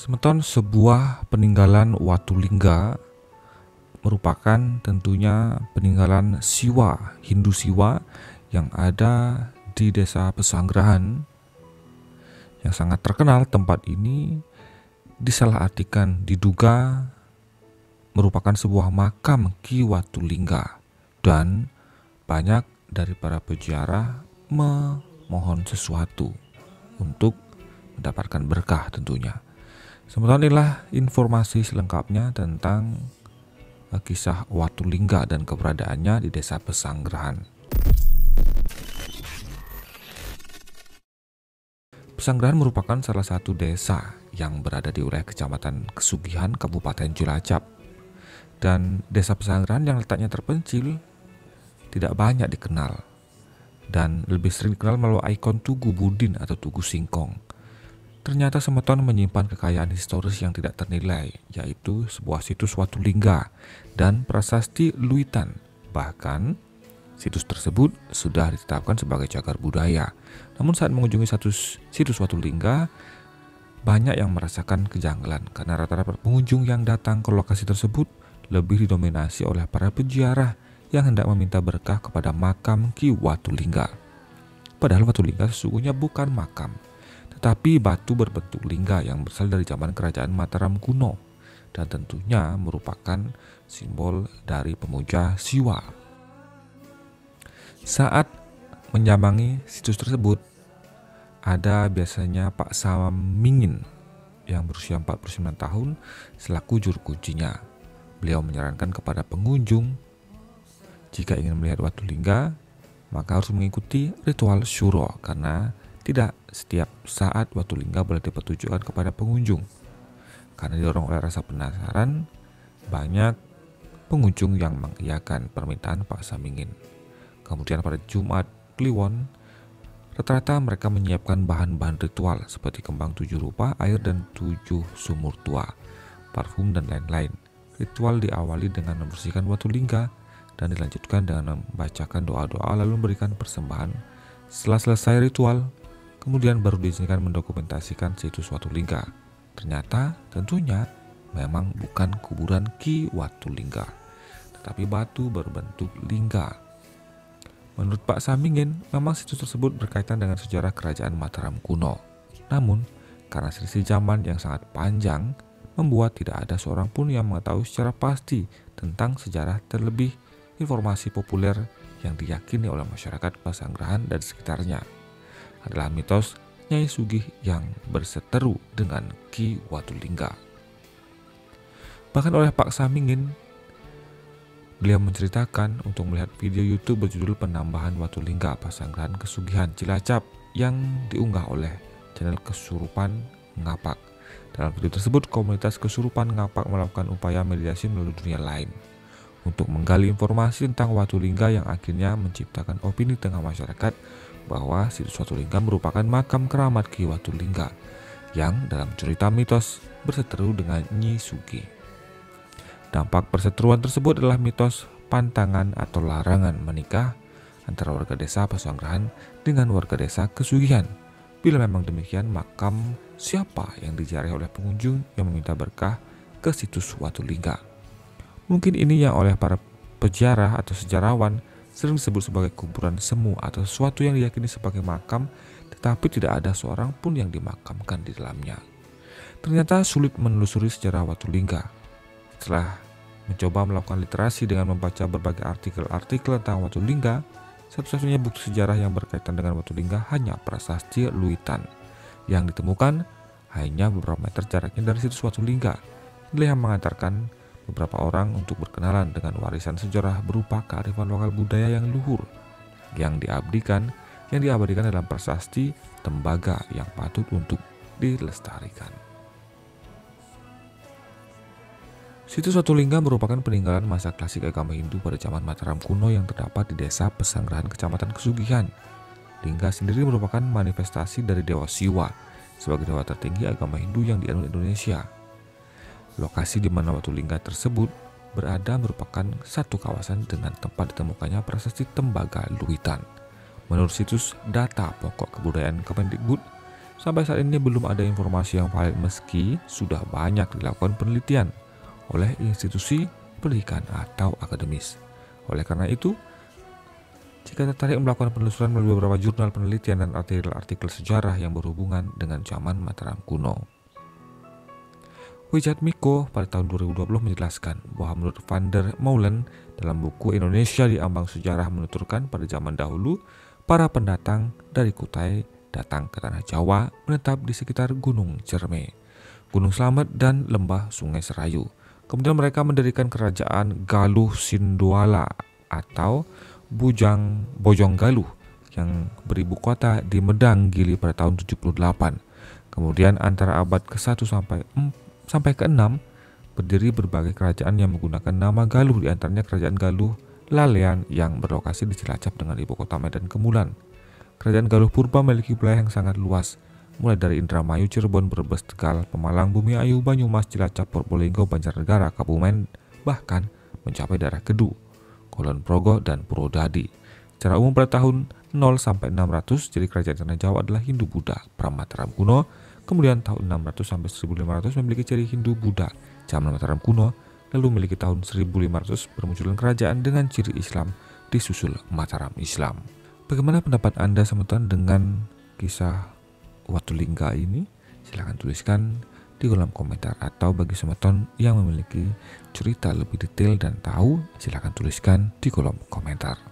Semeton sebuah peninggalan Watulingga merupakan tentunya peninggalan Siwa, Hindu Siwa yang ada di Desa Pesanggerahan. Yang sangat terkenal, tempat ini disalahartikan, diduga merupakan sebuah makam Ki Watulingga, dan banyak dari para peziarah memohon sesuatu untuk mendapatkan berkah tentunya. Sementara inilah informasi selengkapnya tentang kisah Watulingga dan keberadaannya di Desa Pesanggerahan. Pesanggerahan merupakan salah satu desa yang berada di wilayah Kecamatan Kesugihan, Kabupaten Cilacap. Dan Desa Pesanggerahan yang letaknya terpencil tidak banyak dikenal, dan lebih sering dikenal melalui ikon Tugu Budin atau Tugu Singkong. Ternyata Semeton menyimpan kekayaan historis yang tidak ternilai, yaitu sebuah situs Watulingga dan prasasti Luitan. Bahkan situs tersebut sudah ditetapkan sebagai cagar budaya. Namun saat mengunjungi situs Watulingga, banyak yang merasakan kejanggalan karena rata-rata pengunjung yang datang ke lokasi tersebut lebih didominasi oleh para peziarah yang hendak meminta berkah kepada makam Ki Watulingga. Padahal Watulingga sesungguhnya bukan makam, tetapi batu berbentuk lingga yang berasal dari zaman kerajaan Mataram kuno, dan tentunya merupakan simbol dari pemuja Siwa. Saat menyambangi situs tersebut, ada biasanya Pak Samingin yang berusia 49 tahun selaku juru kuncinya. Beliau menyarankan kepada pengunjung, jika ingin melihat Watulingga, maka harus mengikuti ritual syuro, karena tidak setiap saat Watulingga boleh dipertunjukkan kepada pengunjung. Karena didorong oleh rasa penasaran, banyak pengunjung yang mengiyakan permintaan Pak Samingin. Kemudian pada Jumat Kliwon, rata-rata mereka menyiapkan bahan-bahan ritual seperti kembang 7 rupa, air dan 7 sumur tua, parfum dan lain-lain. Ritual diawali dengan membersihkan Watulingga dan dilanjutkan dengan membacakan doa-doa lalu memberikan persembahan. Setelah selesai ritual, kemudian baru diizinkan mendokumentasikan situs Watulingga. Ternyata tentunya memang bukan kuburan Ki Watulingga, tetapi batu berbentuk lingga. Menurut Pak Samingin, memang situs tersebut berkaitan dengan sejarah kerajaan Mataram kuno. Namun, karena selisih zaman yang sangat panjang, membuat tidak ada seorang pun yang mengetahui secara pasti tentang sejarah, terlebih informasi populer yang diyakini oleh masyarakat Pesanggerahan dan sekitarnya adalah mitos Nyai Sugih yang berseteru dengan Ki Watulingga. Bahkan oleh Pak Samingin, beliau menceritakan untuk melihat video YouTube berjudul Penambahan Watulingga Pesanggerahan Kesugihan Cilacap yang diunggah oleh channel Kesurupan Ngapak. Dalam video tersebut, komunitas Kesurupan Ngapak melakukan upaya mediasi melalui dunia lain untuk menggali informasi tentang Watulingga yang akhirnya menciptakan opini tengah masyarakat bahwa situs Watulingga merupakan makam keramat Ki Watulingga yang dalam cerita mitos berseteru dengan Nyi Sugih. Dampak perseteruan tersebut adalah mitos pantangan atau larangan menikah antara warga desa Pesanggerahan dengan warga desa Kesugihan. Bila memang demikian, makam siapa yang diziarahi oleh pengunjung yang meminta berkah ke situs Watulingga? Mungkin ini yang oleh para peziarah atau sejarawan sering disebut sebagai kuburan semu atau sesuatu yang diyakini sebagai makam, tetapi tidak ada seorang pun yang dimakamkan di dalamnya. Ternyata sulit menelusuri sejarah Watulingga. Setelah mencoba melakukan literasi dengan membaca berbagai artikel-artikel tentang Watulingga, satu-satunya bukti sejarah yang berkaitan dengan Watulingga hanya prasasti Luitan yang ditemukan hanya beberapa meter jaraknya dari situs Watulingga. Inilah yang mengantarkan beberapa orang untuk berkenalan dengan warisan sejarah berupa kearifan lokal budaya yang luhur yang diabadikan dalam prasasti tembaga yang patut untuk dilestarikan. Situs Watulingga merupakan peninggalan masa klasik agama Hindu pada zaman Mataram kuno yang terdapat di Desa Pesanggerahan, Kecamatan Kesugihan. Lingga sendiri merupakan manifestasi dari Dewa Siwa sebagai dewa tertinggi agama Hindu yang dianut Indonesia. Lokasi di mana Watulingga tersebut berada merupakan satu kawasan dengan tempat ditemukannya prasasti tembaga Luitan. Menurut situs Data Pokok Kebudayaan Kemendikbud, Sampai saat ini belum ada informasi yang valid meski sudah banyak dilakukan penelitian oleh institusi pendidikan atau akademis. Oleh karena itu, jika tertarik melakukan penelusuran melalui beberapa jurnal penelitian dan artikel-artikel sejarah yang berhubungan dengan zaman Mataram kuno. Wijat Miko pada tahun 2020 menjelaskan bahwa menurut Van der Meulen dalam buku Indonesia di Ambang Sejarah menuturkan pada zaman dahulu para pendatang dari Kutai datang ke tanah Jawa menetap di sekitar Gunung Cerme, Gunung Slamet dan lembah Sungai Serayu. Kemudian mereka mendirikan kerajaan Galuh Sinduala atau Bojong Galuh yang beribu kota di Medang Gili pada tahun 78. Kemudian antara abad ke-1 sampai ke-6 berdiri berbagai kerajaan yang menggunakan nama Galuh, di antaranya kerajaan Galuh Lalean yang berlokasi di Cilacap dengan ibu kota Medan Kemulan. Kerajaan Galuh Purba memiliki wilayah yang sangat luas, mulai dari Indramayu, Cirebon, Brebes, Tegal, Pemalang, Bumiayu, Banyumas, Cilacap, Probolinggo, Banjarnegara, Kabupaten, bahkan mencapai daerah Kedu, Kulon Progo, dan Purwodadi. Secara umum pada tahun 0 sampai 600 jadi kerajaan tanah Jawa adalah Hindu-Buddha Pramataram kuno. Kemudian tahun 600 sampai 1500 memiliki ciri Hindu-Buddha zaman Mataram kuno, lalu memiliki tahun 1500 bermunculan kerajaan dengan ciri Islam disusul Mataram Islam. Bagaimana pendapat Anda semeton dengan kisah Watulingga ini? Silahkan tuliskan di kolom komentar, atau bagi semeton yang memiliki cerita lebih detail dan tahu, silahkan tuliskan di kolom komentar.